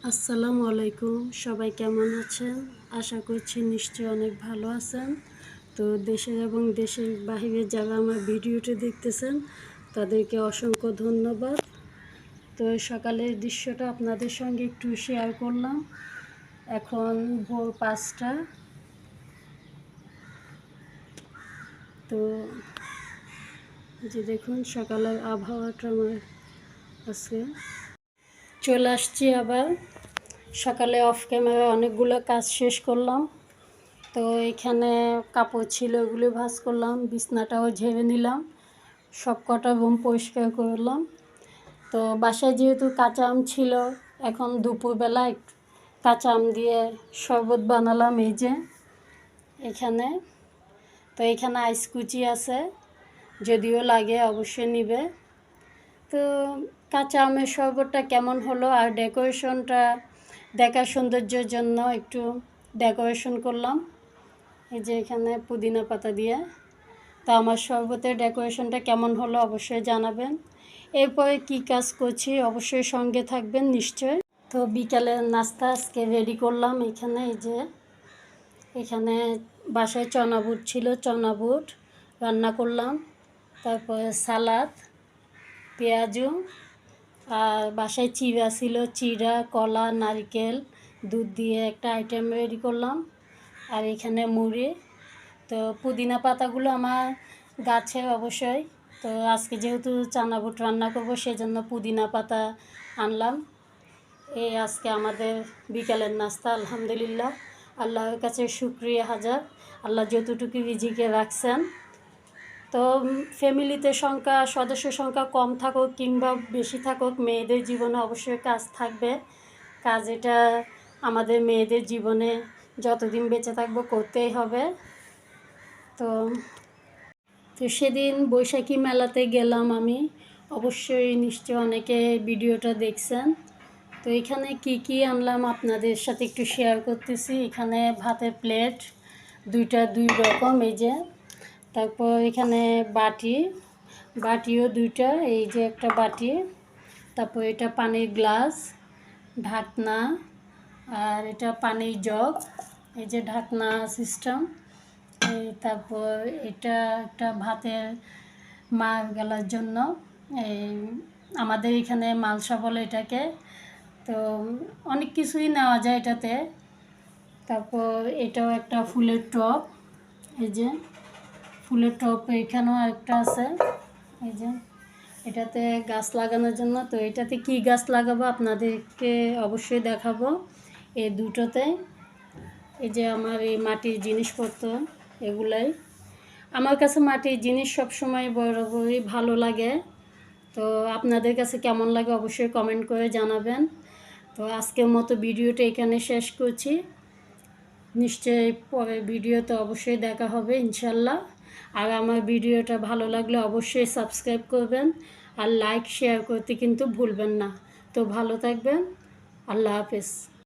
আসসালামু আলাইকুম, সবাই কেমন আছেন? আশা করছি নিশ্চয়ই অনেক ভালো আছেন। তো দেশের এবং দেশের বাহিরে যারা আমার ভিডিওটি দেখতেছেন তাদেরকে অসংখ্য ধন্যবাদ। তো সকালের দৃশ্যটা আপনাদের সঙ্গে একটু শেয়ার করলাম। এখন ভোর 5টা। তো যে দেখুন সকালের আবহাওয়াটা আমার আজকে চলে আসছি আবার। সকালে অফ ক্যামেরা অনেকগুলো কাজ শেষ করলাম। তো এখানে কাপড় ছিল, ওগুলো ভাঁজ করলাম, বিছনাটাও ঝেড়ে নিলাম, সব কটা রুম পরিষ্কার করলাম। তো বাসায় যেহেতু কাঁচা আম ছিল, এখন দুপুরবেলা একটু কাঁচা আম দিয়ে শরবত বানালাম। এই যে এখানে, তো এখানে আইসকুচি আছে, যদিও লাগে অবশ্যই নিবে। তো কাঁচা আমের শরবতটা কেমন হলো আর ডেকোরেশনটা দেখার সৌন্দর্যের জন্য একটু ডেকোরেশন করলাম। এই যে এখানে পুদিনা পাতা দিয়ে। তো আমার শরবতের ডেকোরেশনটা কেমন হলো অবশ্যই জানাবেন। এরপরে কি কাজ করছি অবশ্যই সঙ্গে থাকবেন নিশ্চয়। তো বিকালের নাস্তা আজকে রেডি করলাম। এখানে এই যে এখানে বাসায় চনা বুট ছিল, চনা বুট রান্না করলাম। তারপরে সালাদ, পেঁয়াজু, আর বাসায় চিড়া ছিল, চিড়া, কলা, নারকেল, দুধ দিয়ে একটা আইটেম রেডি করলাম। আর এখানে মুড়ি। তো পুদিনা পাতাগুলো আমার গাছে অবশ্যই। তো আজকে যেহেতু চানা বুট রান্না করব সেজন্য পুদিনা পাতা আনলাম। এই আজকে আমাদের বিকালের নাস্তা। আলহামদুলিল্লাহ, আল্লাহর কাছে শুকরিয়া হাজার। আল্লাহ যতটুকু রিজিকে রাখছেন। তো ফ্যামিলিতে সদস্য সংখ্যা কম থাকুক কিংবা বেশি থাকুক, মেয়েদের জীবনে অবশ্যই কাজ থাকবে। কাজ এটা আমাদের মেয়েদের জীবনে যতদিন বেঁচে থাকবো করতেই হবে। তো সেদিন বৈশাখী মেলাতে গেলাম আমি, অবশ্যই নিশ্চয় অনেকে ভিডিওটা দেখছেন। তো এখানে কি আনলাম আপনাদের সাথে একটু শেয়ার করতেছি। এখানে ভাতের প্লেট দুই রকম, এই যে। তারপর এখানে বাটিও দুইটা, এই যে একটা বাটি। তারপর এটা পানির গ্লাস, ঢাকনা, আর এটা পানির জগ, এই যে ঢাকনা সিস্টেম। তারপর এটা একটা ভাতের মার গেলার জন্য, এই আমাদের এখানে মালসা বলে এটাকে। তো অনেক কিছুই নেওয়া যায় এটাতে। তারপর এটাও একটা ফুলের টব, এই যে ফুলের টব এখানেও একটা আছে, এই যে এটাতে গাছ লাগানোর জন্য। তো এটাতে কি গাছ লাগাবো আপনাদেরকে অবশ্যই দেখাবো এই দুটোতে। এই যে আমার এই মাটির জিনিসপত্র, এগুলাই আমার কাছে মাটির জিনিস সবসময় বরাবরই ভালো লাগে। তো আপনাদের কাছে কেমন লাগে অবশ্যই কমেন্ট করে জানাবেন। তো আজকের মতো ভিডিওটা এখানে শেষ করছি। নিশ্চয়ই পরের ভিডিওতে অবশ্যই দেখা হবে ইনশাল্লাহ। আর আমার ভিডিওটা ভালো লাগলে অবশ্যই সাবস্ক্রাইব করবেন আর লাইক শেয়ার করতে কিন্তু ভুলবেন না। তো ভালো থাকবেন। আল্লাহ হাফেজ।